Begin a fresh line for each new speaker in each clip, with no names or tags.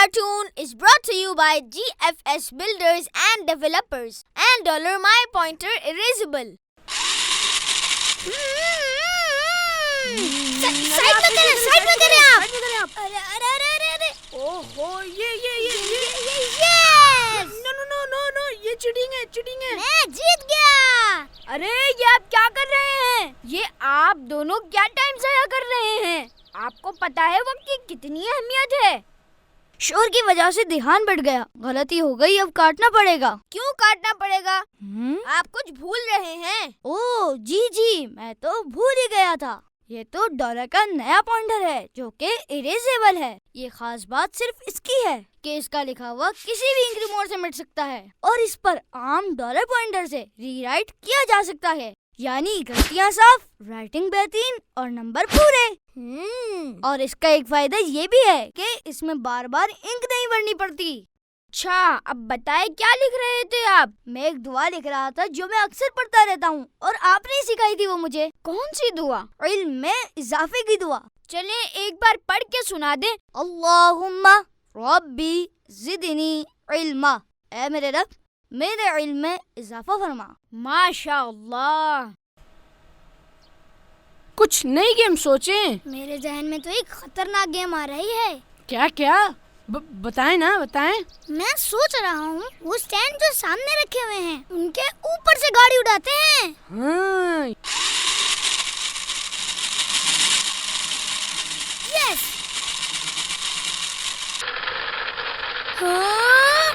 cartoon is brought to you by GFS Builders and Developers and $My Pointer Erasable. Side में करें आप. अरे.
ओहो ये
Yes!
नो ये चीटिंग है.
मैं जीत गया.
अरे ये आप क्या कर रहे हैं? ये आप दोनों क्या टाइम ज़ाया कर रहे हैं? आपको पता है वक्त की कितनी अहमियत है?
शोर की वजह से ध्यान बढ़ गया. गलती हो गई, अब काटना पड़ेगा.
क्यों काटना पड़ेगा? आप कुछ भूल रहे हैं.
ओह जी मैं तो भूल ही गया था. ये तो डॉलर का नया पॉइंटर है जो कि इरेजेबल है. ये खास बात सिर्फ इसकी है कि इसका लिखा हुआ किसी भी इंक रिमोट से मिट सकता है और इस पर आम डॉलर पॉइंटर से रीराइट किया जा सकता है. यानी गलतियाँ साफ, राइटिंग बेहतरीन और नंबर पूरे. और इसका एक फायदा ये भी है कि इसमें बार बार इंक नहीं भरनी पड़ती.
अच्छा अब बताए क्या लिख रहे थे आप?
मैं एक दुआ लिख रहा था जो मैं अक्सर पढ़ता रहता हूँ और आपने ही सिखाई थी वो मुझे.
कौन सी दुआ?
इल्म में इजाफे की दुआ.
चले एक बार पढ़ के सुना दे.
अल्लाहुम्मा रब्बी ज़िदनी इल्मा. ऐ मेरे रब, मेरे इल्म में इजाफा फरमा.
माशाअल्लाह. कुछ नई गेम सोचें.
मेरे जहन में तो एक खतरनाक गेम आ रही है.
क्या? बताएं.
मैं सोच रहा हूँ वो स्टैंड जो सामने रखे हुए हैं उनके ऊपर से गाड़ी उड़ाते हैं.
हाँ.
यस. हाँ.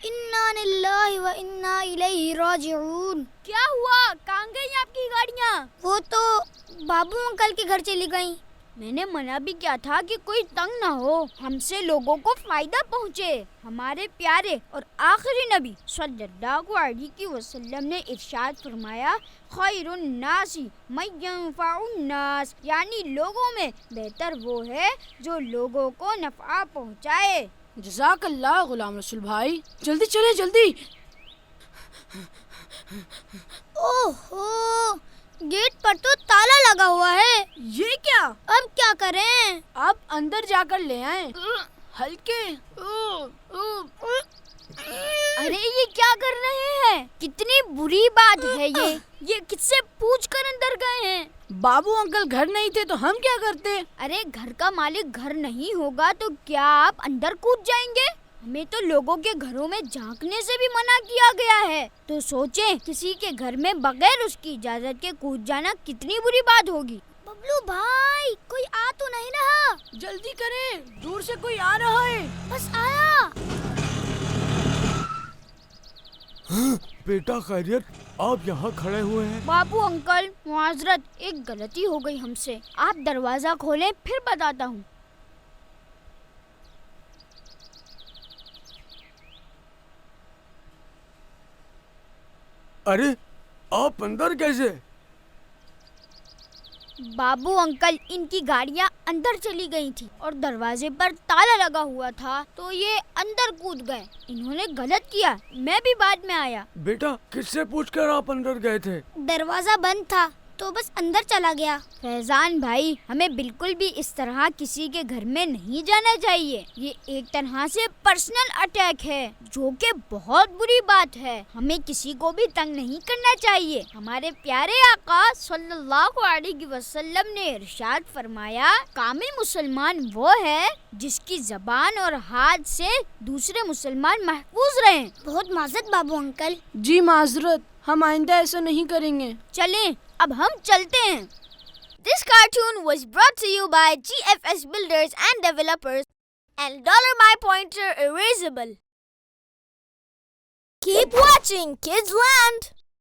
इन्ना लिल्लाहि व इन्ना इलैहि राजिऊन.
क्या हुआ? कहाँ गई आपकी गाड़ियाँ?
वो तो बाबू अंकल के घर चली गईं.
मैंने मना भी किया था कि कोई तंग ना हो, हमसे लोगों को फायदा पहुँचे. हमारे प्यारे और आखिरी नबी सल्लल्लाहु अलैहि वसल्लम ने इरशाद फरमाया, खैरुन नासी मन यंफउन नास, यानी लोगों में बेहतर वो है जो लोगों को नफा पहुँचाए.
जज़ाकल्लाह गुलाम रसूल भाई. जल्दी चले जल्दी.
ओहो, गेट पर तो ताला लगा हुआ है.
ये क्या?
अब क्या करें?
आप अंदर जाकर ले आएं. हल्के.
अरे ये क्या कर रहे हैं? कितनी बुरी बात है ये किससे पूछ कर अंदर गए हैं?
बाबू अंकल घर नहीं थे तो हम क्या करते?
अरे घर का मालिक घर नहीं होगा तो क्या आप अंदर कूद जाएंगे? हमें तो लोगों के घरों में झांकने से भी मना किया गया है. तो सोचें किसी के घर में बगैर उसकी इजाजत के कूद जाना कितनी बुरी बात होगी.
बबलू भाई, कोई आ तो नहीं रहा?
जल्दी करें, दूर से कोई आ रहा है.
बस आया.
बेटा खैरियत, आप यहाँ खड़े हुए हैं?
बाबू अंकल मुआजरत, एक गलती हो गई हमसे. आप दरवाजा खोलें फिर बताता हूँ.
अरे आप अंदर कैसे?
बाबू अंकल, इनकी गाड़ियाँ अंदर चली गई थी और दरवाजे पर ताला लगा हुआ था तो ये अंदर कूद गए. इन्होंने गलत किया, मैं भी बाद में आया.
बेटा किससे पूछकर आप अंदर गए थे?
दरवाजा बंद था तो बस अंदर चला गया.
फैजान भाई, हमें बिल्कुल भी इस तरह किसी के घर में नहीं जाना चाहिए. ये एक तरह से पर्सनल अटैक है जो कि बहुत बुरी बात है. हमें किसी को भी तंग नहीं करना चाहिए. हमारे प्यारे आका सल्लल्लाहु अलैहि वसल्लम ने इरशाद फरमाया, कामिल मुसलमान वो है जिसकी जबान और हाथ से दूसरे मुसलमान महफूज रहें.
बहुत माजरत बाबू अंकल.
जी माजरत, हम आइंदा ऐसा नहीं करेंगे.
चलें अब हम चलते हैं.
This cartoon was brought to you by GFS Builders and Developers and $My Pointer Erasable. Keep watching Kids Land.